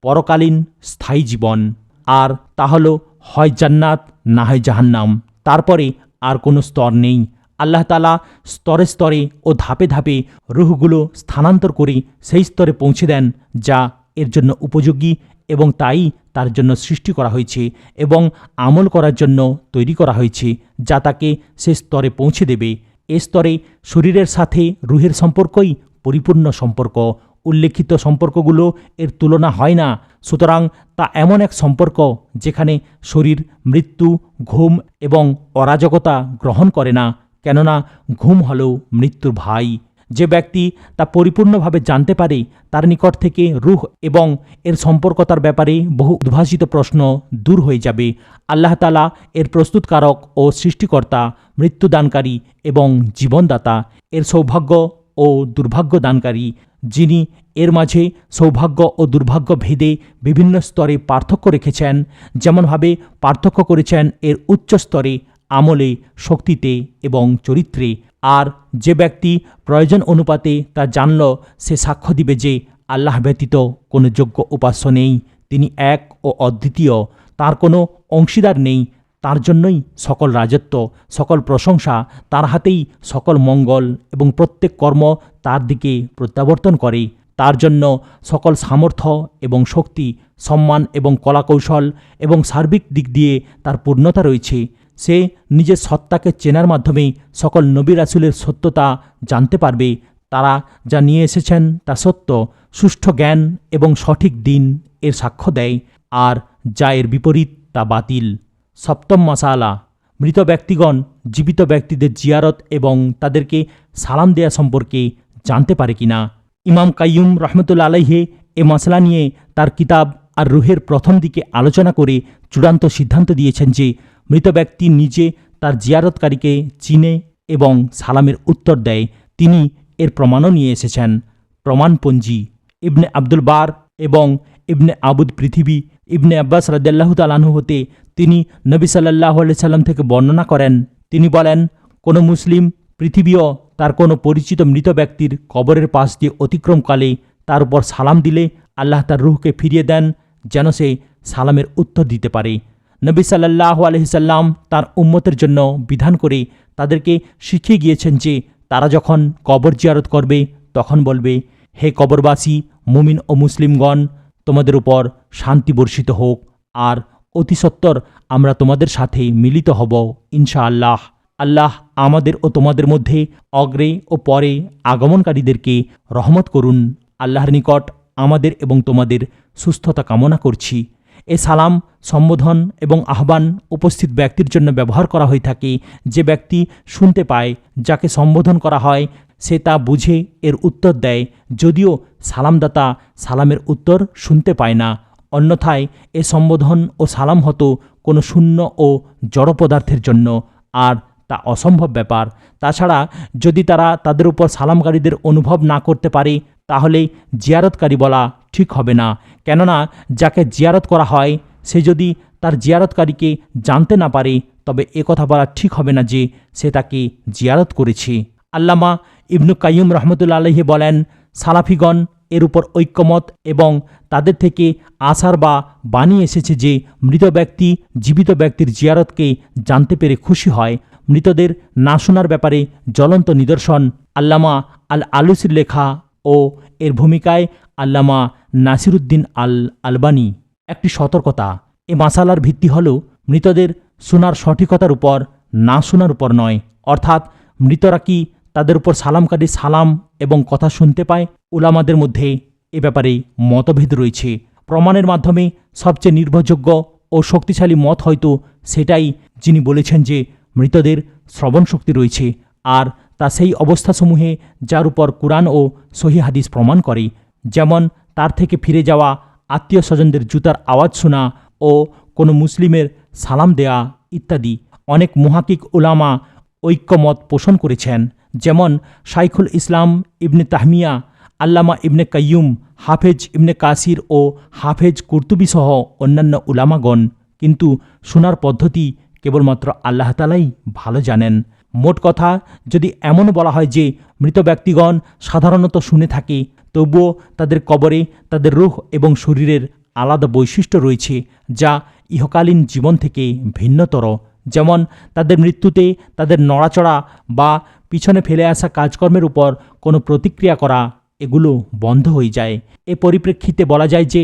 পরকালীন স্থায়ী জীবন, আর তা হলো হয় জান্নাত না হয় জাহান্নাম। তারপরে আর কোনো স্তর নেই। আল্লাহ তাআলা স্তরে স্তরে ও ধাপে ধাপে রুহগুলো স্থানান্তর করে সেই স্তরে পৌঁছে দেন যা এর জন্য উপযোগী, এবং তাই তার জন্য সৃষ্টি করা হয়েছে এবং আমল করার জন্য তৈরি করা হয়েছে, যা তাকে সে স্তরে পৌঁছে দেবে। এ স্তরে শরীরের সাথে রুহের সম্পর্কই পরিপূর্ণ সম্পর্ক। উল্লেখিত সম্পর্কগুলো এর তুলনা হয় না। সুতরাং তা এমন এক সম্পর্ক যেখানে শরীর মৃত্যু, ঘুম এবং অরাজকতা গ্রহণ করে না, কেননা ঘুম হল মৃত্যুর ভাই। যে ব্যক্তি তা পরিপূর্ণভাবে জানতে পারে তার নিকট থেকে রূহ এবং এর সম্পর্কতার ব্যাপারে বহু উদ্ভাসিত প্রশ্ন দূর হয়ে যাবে। আল্লাহ তাআলা এর প্রস্তুতকারক ও সৃষ্টিকর্তা, মৃত্যুদানকারী এবং জীবনদাতা, এর সৌভাগ্য ও দুর্ভাগ্য দানকারী, যিনি এর মাঝে সৌভাগ্য ও দুর্ভাগ্য ভেদে বিভিন্ন স্তরে পার্থক্য রেখেছেন, যেমনভাবে পার্থক্য করেছেন এর উচ্চ স্তরে আমলে, শক্তিতে এবং চরিত্রে। আর যে ব্যক্তি প্রয়োজন অনুপাতে তা জানল, সে সাক্ষ্য দিবে যে আল্লাহ ব্যতীত কোনো যোগ্য উপাস্য নেই, তিনি এক ও অদ্বিতীয়, তার কোনো অংশীদার নেই, তার জন্যই সকল রাজত্ব, সকল প্রশংসা, তার হাতেই সকল মঙ্গল এবং প্রত্যেক কর্ম তার দিকে প্রত্যাবর্তন করে। তার জন্য সকল সামর্থ্য এবং শক্তি, সম্মান এবং কলাকৌশল এবং সার্বিক দিক দিয়ে তার পূর্ণতা রয়েছে। সে নিজের সত্তাকে চেনার মাধ্যমে সকল নবী রাসূলের সত্যতা জানতে পারবে। তারা যা নিয়ে এসেছেন তা সত্য, সুষ্ঠু জ্ঞান এবং সঠিক দিন এর সাক্ষ্য দেয়, আর যা এর বিপরীত তা বাতিল। সপ্তম মাসালা, মৃত ব্যক্তিগণ জীবিত ব্যক্তিদের জিয়ারত এবং তাদেরকে সালাম দেয়া সম্পর্কে জানতে পারে কিনা। ইমাম কাইয়ুম রহমতুল্লাহ আলাইহি এ মাসলা নিয়ে তার কিতাব আর রুহের প্রথম দিকে আলোচনা করে চূড়ান্ত সিদ্ধান্ত দিয়েছেন যে মৃত ব্যক্তি নিজে তার জিয়ারতকারীকে চিনে এবং সালামের উত্তর দেয়। তিনি এর প্রমাণও নিয়ে এসেছেন। প্রমাণপঞ্জি ইবনে আব্দুল বার এবং ইবনে আবুদ পৃথিবী ইবনে আব্বাস রাদিয়াল্লাহু তাআলা আনহু হতে তিনি নবী সাল্লাল্লাহু আলাইহি সাল্লাম থেকে বর্ণনা করেন, তিনি বলেন, কোনো মুসলিম পৃথিবীও তার কোনো পরিচিত মৃত ব্যক্তির কবরের পাশ দিয়ে অতিক্রমকালে তার উপর সালাম দিলে আল্লাহ তার রূহকে ফিরিয়ে দেন যেন সে সালামের উত্তর দিতে পারে। নবী সাল্লাল্লাহু আলাইহি সাল্লাম তার উম্মতের জন্য বিধান করে তাদেরকে শিখিয়ে গিয়েছেন যে তারা যখন কবর জিয়ারত করবে তখন বলবে, হে কবরবাসী মুমিন ও মুসলিমগণ, তোমাদের উপর শান্তি বর্ষিত হোক, আর অতি সত্বর আমরা তোমাদের সাথে মিলিত হব ইনশাআল্লাহ। আল্লাহ আমাদের ও তোমাদের মধ্যে অগ্রে ও পরে আগমনকারীদেরকে রহমত করুন। আল্লাহর নিকট আমাদের এবং তোমাদের সুস্থতা কামনা করছি। এ সালাম, সম্বোধন এবং আহ্বান উপস্থিত ব্যক্তির জন্য ব্যবহার করা হয়ে থাকে। যে ব্যক্তি শুনতে পায় যাকে সম্বোধন করা হয় সে তা বুঝে এর উত্তর দেয়, যদিও সালামদাতা সালামের উত্তর শুনতে পায় না। অন্যথায় এ সম্বোধন ও সালাম হতো কোনো শূন্য ও জড় পদার্থের জন্য, আর তা অসম্ভব ব্যাপার। তাছাড়া যদি তারা তাদের উপর সালামকারীদের অনুভব না করতে পারে তাহলে জিয়ারতকারী বলা ঠিক হবে না। কেননা যাকে জিয়ারত করা হয় সে যদি তার জিয়ারতকারীকে জানতে না পারে তবে কথা বলা ঠিক হবে না যে সে তাকে জিয়ারত করেছে। আল্লামা ইবনু কাইয়ুম রহমতুল্লাহ আলাইহি বলেন, সালাফিগণ এর উপর ঐক্যমত এবং তাদের থেকে আসার বা বাণী এসেছে যে মৃত ব্যক্তি জীবিত ব্যক্তির জিয়ারতকে জানতে পেরে খুশি হয়। মৃতদের না শোনার ব্যাপারে জ্বলন্ত নিদর্শন আল্লামা আল আলুসির লেখা ও এর ভূমিকায় আল্লামা নাসিরুদ্দিন আল আলবানী। একটি সতর্কতা, এ মাসালার ভিত্তি হল মৃতদের শোনার সঠিকতার উপর, না শোনার উপর নয়। অর্থাৎ মৃতরা কি তাদের উপর সালামকারী সালাম এবং কথা শুনতে পায়? উলামাদের মধ্যে এ ব্যাপারে মতভেদ রয়েছে। প্রমাণের মাধ্যমে সবচেয়ে নির্ভরযোগ্য ও শক্তিশালী মত হয়তো সেটাই যিনি বলেছেন যে মৃতদের শ্রবণ শক্তি রয়েছে, আর তা সেই অবস্থাসমূহে যার উপর কুরআন ও সহিহ হাদিস প্রমাণ করে, যেমন তার থেকে ফিরে যাওয়া আত্মীয় স্বজনদের জুতার আওয়াজ শোনা ও কোনো মুসলিমের সালাম দেয়া ইত্যাদি। অনেক মুহাক্কিক উলামা ঐক্যমত পোষণ করেছেন, যেমন শাইখুল ইসলাম ইবনে তাহমিয়া, আল্লামা ইবনে কাইয়ুম, হাফেজ ইবনে কাসির ও হাফেজ কুরতুবী সহ অন্যান্য উলামাগণ। কিন্তু শোনার পদ্ধতি কেবলমাত্র আল্লাহ তাআলাই ভালো জানেন। মোট কথা, যদি এমন বলা হয় যে মৃত ব্যক্তিগণ সাধারণত শুনে থাকে, তবুও তাদের কবরে তাদের রূহ এবং শরীরের আলাদা বৈশিষ্ট্য রয়েছে যা ইহকালীন জীবন থেকে ভিন্নতর। যেমন তাদের মৃত্যুতে তাদের নড়াচড়া বা পিছনে ফেলে আসা কাজকর্মের উপর কোনো প্রতিক্রিয়া করা এগুলো বন্ধ হয়ে যায়। এ পরিপ্রেক্ষিতে বলা যায় যে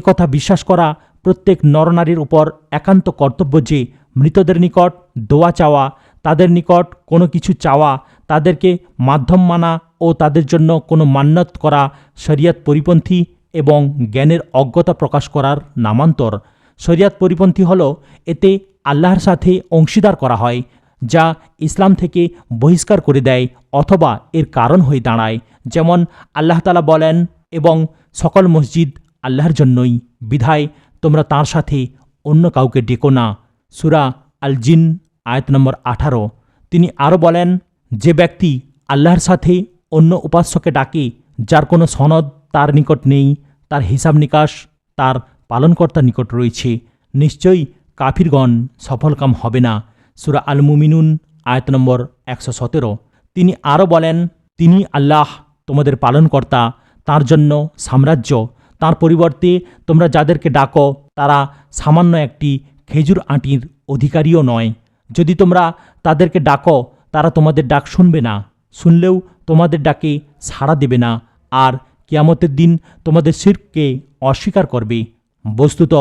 কথা বিশ্বাস করা প্রত্যেক নরনারীর উপর একান্ত কর্তব্য যে মৃতদের নিকট দোয়া চাওয়া, তাদের নিকট কোনো কিছু চাওয়া, তাদেরকে মাধ্যম মানা ও তাদের জন্য কোনো মান্নত করা শরিয়ত পরিপন্থী এবং জ্ঞানের অজ্ঞতা প্রকাশ করার নামান্তর। শরিয়ত পরিপন্থী হল এতে আল্লাহর সাথে অংশীদার করা হয়, যা ইসলাম থেকে বহিষ্কার করে দেয় অথবা এর কারণ হয়ে দাঁড়ায়। যেমন আল্লাহ তাআলা বলেন, এবং সকল মসজিদ আল্লাহর জন্যই, বিধায় তোমরা তাঁর সাথে অন্য কাউকে ডেকো না। সূরা আল জিন আয়াত নম্বর 18। তিনি আরও বলেন, যে ব্যক্তি আল্লাহর সাথে অন্য উপাস্যকে ডাকে যার কোনো সনদ তার নিকট নেই, তার হিসাব নিকাশ তার পালনকর্তার নিকট রয়েছে, নিশ্চয়ই কাফিরগণ সফলকাম হবে না। সূরা আল মুমিনুন আয়াত নম্বর 117। তিনি আরও বলেন, তিনি আল্লাহ তোমাদের পালনকর্তা, তার জন্য সাম্রাজ্য। তার পরিবর্তে তোমরা যাদেরকে ডাকো তারা সামান্য একটি খেজুর আঁটির অধিকারীও নয়। যদি তোমরা তাদেরকে ডাকো তারা তোমাদের ডাক শুনবে না, শুনলেও তোমাদের ডাকে সাড়া দেবে না, আর কিয়ামতের দিন তোমাদের শিরককে অস্বীকার করবে। বস্তুত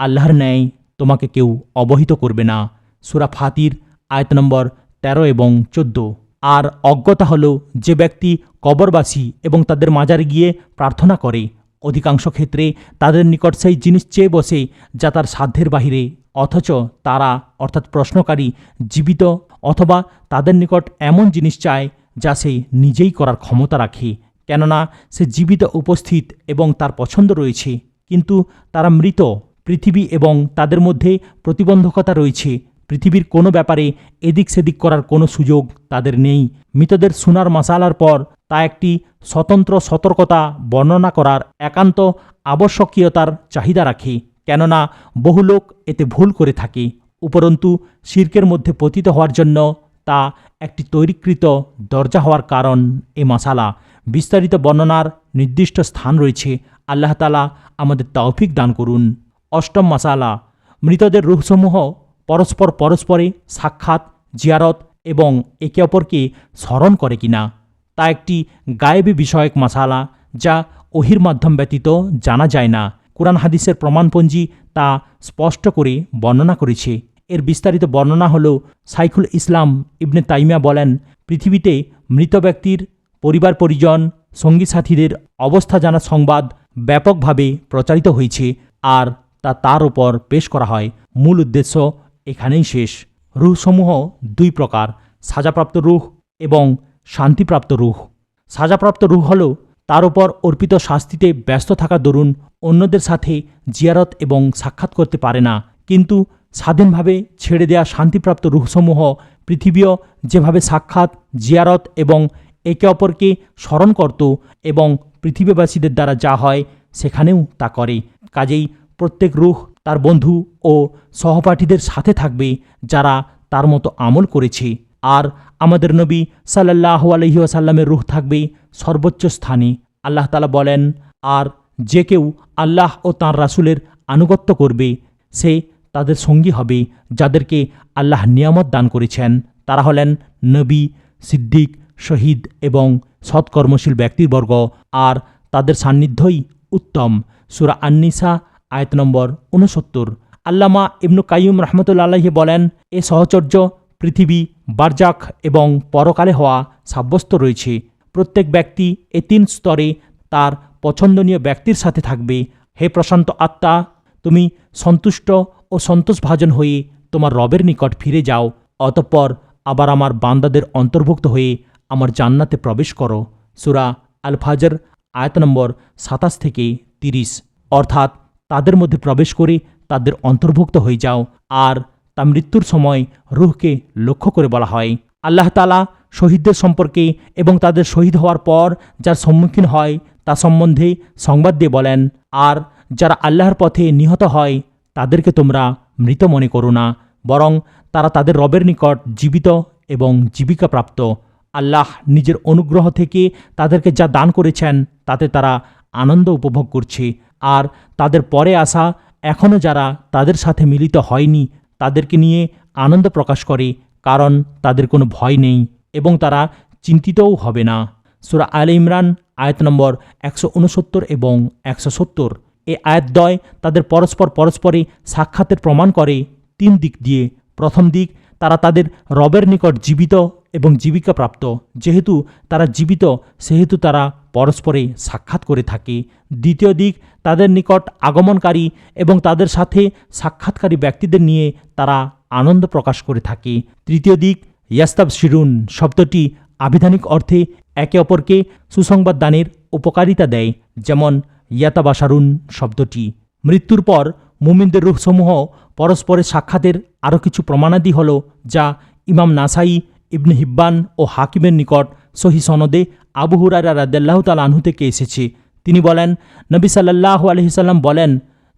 আল্লাহর ন্যায় তোমাকে কেউ অবহিত করবে না। সূরা ফাতির আয়াত নম্বর 13 এবং 14। আর অজ্ঞতা হল যে ব্যক্তি কবরবাসী এবং তাদের মাজারে গিয়ে প্রার্থনা করে, অধিকাংশ ক্ষেত্রে তাদের নিকট সেই জিনিস চেয়ে বসে যা তার সাধ্যের বাহিরে, অথচ তারা অর্থাৎ প্রশ্নকারী জীবিত, অথবা তাদের নিকট এমন জিনিস চায় যা সে নিজেই করার ক্ষমতা রাখে, কেননা সে জীবিত উপস্থিত এবং তার পছন্দ রয়েছে, কিন্তু তারা মৃত। পৃথিবী এবং তাদের মধ্যে প্রতিবন্ধকতা রয়েছে। পৃথিবীর কোনো ব্যাপারে এদিক সেদিক করার কোনো সুযোগ তাদের নেই। মৃতদের শোনার মাসালার পর তা একটি স্বতন্ত্র সতর্কতা বর্ণনা করার একান্ত আবশ্যকীয়তার চাহিদা রাখে, কেননা বহু লোক এতে ভুল করে থাকে। উপরন্তু শিরকের মধ্যে পতিত হওয়ার জন্য তা একটি তৈরিকৃত দরজা হওয়ার কারণ এ মাসালা। বিস্তারিত বর্ণনার নির্দিষ্ট স্থান রয়েছে। আল্লাহ তাআলা আমাদের তৌফিক দান করুন। অষ্টম মাসালা, মৃতদের রূহসমূহ পরস্পরে সাক্ষাৎ, জিয়ারত এবং একে অপরকে স্মরণ করে কিনা তা একটি গায়েবী বিষয়ক মাসালা, যা ওহির মাধ্যম ব্যতীত জানা যায় না। কুরআন হাদিসের প্রমাণপঞ্জি তা স্পষ্ট করে বর্ণনা করেছে। এর বিস্তারিত বর্ণনা হল, শাইখুল ইসলাম ইবনে তাইমিয়া বলেন, পৃথিবীতে মৃত ব্যক্তির পরিবার পরিজন, সঙ্গী সাথীদের অবস্থা জানার সংবাদ ব্যাপকভাবে প্রচারিত হয়েছে, আর তা তার উপর পেশ করা হয়। মূল উদ্দেশ্য এখানেই শেষ। রূহসমূহ দুই প্রকার, সাজাপ্রাপ্ত রূহ এবং শান্তিপ্রাপ্ত রূহ। সাজাপ্রাপ্ত রূহ হল তার উপর অর্পিত শাস্তিতে ব্যস্ত থাকা দরুন অন্যদের সাথে জিয়ারত এবং সাক্ষাৎ করতে পারে না, কিন্তু স্বাধীনভাবে ছেড়ে দেয়া শান্তিপ্রাপ্ত রূহসমূহ পৃথিবীও যেভাবে সাক্ষাৎ, জিয়ারত এবং একে অপরকে স্মরণ করত এবং পৃথিবীবাসীদের দ্বারা যা হয় সেখানেও তা করে। কাজেই প্রত্যেক রূহ তার বন্ধু ও সহপাঠীদের সাথে থাকবে যারা তার মতো আমল করেছে, আর আমাদের নবী সাল্লাল্লাহু আলাইহি ওয়াসাল্লামের রূহ থাকবে সর্বোচ্চ স্থানে। আল্লাহ তাআলা বলেন, আর যে কেউ আল্লাহ ও তাঁর রাসূলের আনুগত্য করবে সে তাদের সঙ্গী হবে যাদেরকে আল্লাহ নিয়ামত দান করেছেন। তারা হলেন নবী, সিদ্দিক, শহীদ এবং সৎকর্মশীল ব্যক্তিবর্গ, আর তাদের সান্নিধ্যই উত্তম। সূরা আন-নিসা আয়াত নম্বর 69। আল্লামা ইবনু কাইয়ুম রাহমাতুল্লাহি আলাইহি বলেন, এ সহচর্য পৃথিবী, বারজাখ এবং পরকালে হওয়া সাব্যস্ত রয়েছে। প্রত্যেক ব্যক্তি এ তিন স্তরে তার পছন্দনীয় ব্যক্তির সাথে থাকবে। হে প্রশান্ত আত্মা, তুমি সন্তুষ্ট ও সন্তোষভাজন হয়ে তোমার রবের নিকট ফিরে যাও, অতঃপর আবার আমার বান্দাদের অন্তর্ভুক্ত হয়ে আমার জান্নাতে প্রবেশ করো। সূরা আল ফাজর আয়াত নম্বর 27 থেকে 30। অর্থাৎ তাদের মধ্যে প্রবেশ করে তাদের অন্তর্ভুক্ত হয়ে যাও। আর তা মৃত্যুর সময় রূহকে লক্ষ্য করে বলা হয়। আল্লাহ তাআলা শহীদদের সম্পর্কে এবং তাদের শহীদ হওয়ার পর যার সম্মুখীন হয় তা সম্বন্ধে সংবাদ দিয়ে বলেন, আর যারা আল্লাহর পথে নিহত হয় তাদেরকে তোমরা মৃত মনে করো না, বরং তারা তাদের রবের নিকট জীবিত এবং জীবিকাপ্রাপ্ত। আল্লাহ নিজের অনুগ্রহ থেকে তাদেরকে যা দান করেছেন তাতে তারা আনন্দ উপভোগ করছে, আর তাদের পরে আসা এখনও যারা তাদের সাথে মিলিত হয়নি তাদেরকে নিয়ে আনন্দ প্রকাশ করে, কারণ তাদের কোনো ভয় নেই এবং তারা চিন্তিতও হবে না। সূরা আলে ইমরান আয়াত নম্বর 169 এবং 170। এই আয়াতদ্বয় তাদের পরস্পরে সাক্ষাতের প্রমাণ করে তিন দিক দিয়ে। প্রথম দিক, তারা তাদের রবের নিকট জীবিত এবং জীবিকাপ্রাপ্ত। যেহেতু তারা জীবিত সেহেতু তারা পরস্পরে সাক্ষাৎ করে থাকে। দ্বিতীয় দিক, তাদের নিকট আগমনকারী এবং তাদের সাথে সাক্ষাৎকারী ব্যক্তিদের নিয়ে তারা আনন্দ প্রকাশ করে থাকে। তৃতীয় দিক, ইয়াস্তাবশিরুন শব্দটি আবিধানিক অর্থে একে অপরকে সুসংবাদ দানের উপকারিতা দেয়, যেমন ইয়াতাবাশারুন শব্দটি। মৃত্যুর পর মুমিনদের রূহসমূহ পরস্পরের সাক্ষাতের আরও কিছু প্রমাণাদি হল, যা ইমাম নাসাই, ইবনে হিব্বান ও হাকিমের নিকট সহি সনদে আবু হুরায়রা রাদিয়াল্লাহু তাআলা আনহু থেকে এসেছে। তিনি বলেন, নবী সাল্লাল্লাহু আলাইহি সাল্লাম বলেন,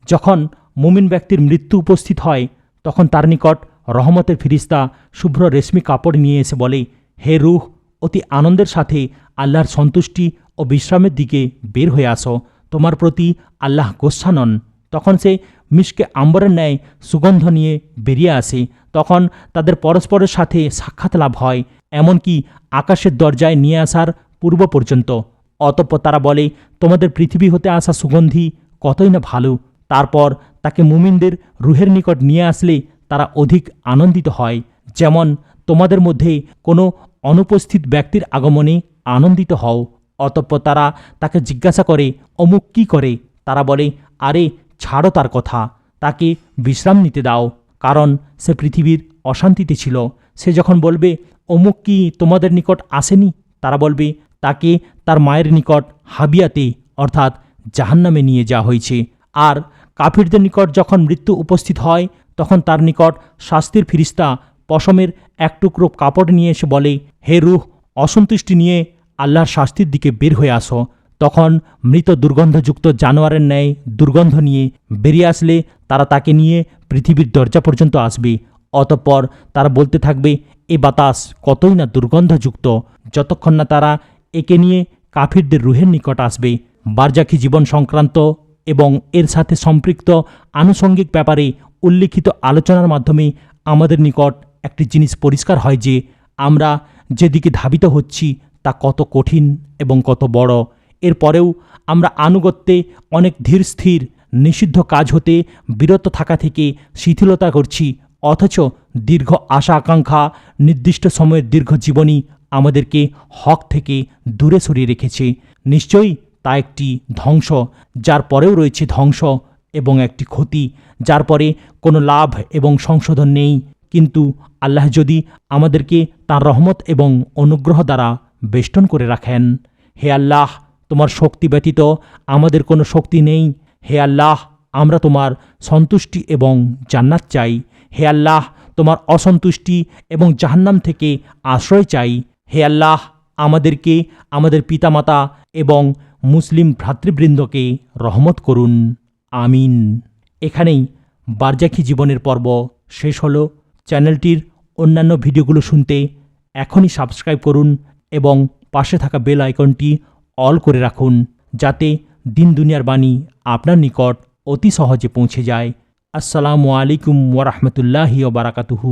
যখন মুমিন ব্যক্তির মৃত্যু উপস্থিত হয় তখন তার নিকট রহমতের ফিরিস্তা শুভ্র রেশমি কাপড় নিয়ে এসে বলে, হে রূহ, অতি আনন্দের সাথে আল্লাহর সন্তুষ্টি ও বিশ্রামের দিকে বের হয়ে আসো, তোমার প্রতি আল্লাহ গোসা নন। তখন সে মিশকে আম্বরের ন্যায় সুগন্ধ নিয়ে বেরিয়ে আসে। তখন তাদের পরস্পরের সাথে সাক্ষাৎ লাভ হয়, এমনকি আকাশের দরজায় নিয়ে আসার পূর্ব পর্যন্ত। অতঃপর তারা বলে, তোমাদের পৃথিবী হতে আসা সুগন্ধি কতই না ভালো। তারপর তাকে মুমিনদের রুহের নিকট নিয়ে আসলে তারা অধিক আনন্দিত হয়, যেমন তোমাদের মধ্যে কোনো অনুপস্থিত ব্যক্তির আগমনে আনন্দিত হও। অতঃপর তারা তাকে জিজ্ঞাসা করে, অমুক কি করে? তারা বলে, আরে ছাড়ো তার কথা, তাকে বিশ্রাম নিতে দাও, কারণ সে পৃথিবীর অশান্তিতে ছিল। সে যখন বলবে, অমুক কি তোমাদের নিকট আসেনি? তারা বলবে, তাকে তার মায়ের নিকট হাবিয়াতে অর্থাৎ জাহান্নামে নিয়ে যাওয়া হয়েছে। আর কাফিরদের নিকট যখন মৃত্যু উপস্থিত হয় তখন তার নিকট শাস্তির ফিরিস্তা পশমের এক টুকরো কাপড় নিয়ে এসে বলে, হে রূহ, অসন্তুষ্টি নিয়ে আল্লাহর শাস্তির দিকে বের হয়ে আসো। তখন মৃত দুর্গন্ধযুক্ত জানোয়ারের ন্যায় দুর্গন্ধ নিয়ে বেরিয়ে আসলে তারা তাকে নিয়ে পৃথিবীর দরজা পর্যন্ত আসবে। অতঃপর তারা বলতে থাকবে, এ বাতাস কতই না দুর্গন্ধযুক্ত, যতক্ষণ না তারা একে নিয়ে কাফিরদের রুহের নিকট আসবে। বারজাখী জীবন সংক্রান্ত এবং এর সাথে সম্পৃক্ত আনুষঙ্গিক ব্যাপারে উল্লিখিত আলোচনার মাধ্যমে আমাদের নিকট একটি জিনিস পরিষ্কার হয় যে আমরা যেদিকে ধাবিত হচ্ছি তা কত কঠিন এবং কত বড়। এরপরেও আমরা আনুগত্যে অনেক ধীর স্থির নিষিদ্ধ কাজ হতে বিরত থাকা থেকে শিথিলতা করছি, অথচ দীর্ঘ আশা আকাঙ্ক্ষা, নির্দিষ্ট সময়ের দীর্ঘ জীবনী আমাদেরকে হক থেকে দূরে সরিয়ে রেখেছে। নিশ্চয়ই তা একটি ধ্বংস, যার পরেও রয়েছে ধ্বংস এবং একটি ক্ষতি, যার পরে কোনো লাভ এবং সংশোধন নেই। কিন্তু আল্লাহ যদি আমাদেরকে তাঁর রহমত এবং অনুগ্রহ দ্বারা বেষ্টন করে রাখেন। হে আল্লাহ, তোমার শক্তি ব্যতীত আমাদের কোনো শক্তি নেই। হে আল্লাহ, আমরা তোমার সন্তুষ্টি এবং জান্নাত চাই। হে আল্লাহ, তোমার অসন্তুষ্টি এবং জাহান্নাম থেকে আশ্রয় চাই। হে আল্লাহ, আমাদেরকে, আমাদের পিতামাতা এবং মুসলিম ভ্রাতৃবৃন্দকে রহমত করুন। আমিন। এখানেই বারজাখি জীবনের পর্ব শেষ হলো। চ্যানেলটির অন্যান্য ভিডিওগুলো শুনতে এখনই সাবস্ক্রাইব করুন এবং পাশে থাকা বেল আইকনটি অল করে রাখুন, যাতে দিন দুনিয়ার বাণী আপনার নিকট অতি সহজে পৌঁছে যায়। আসসালামু আলাইকুম ওয়া রাহমাতুল্লাহি ওয়া বারাকাতুহু।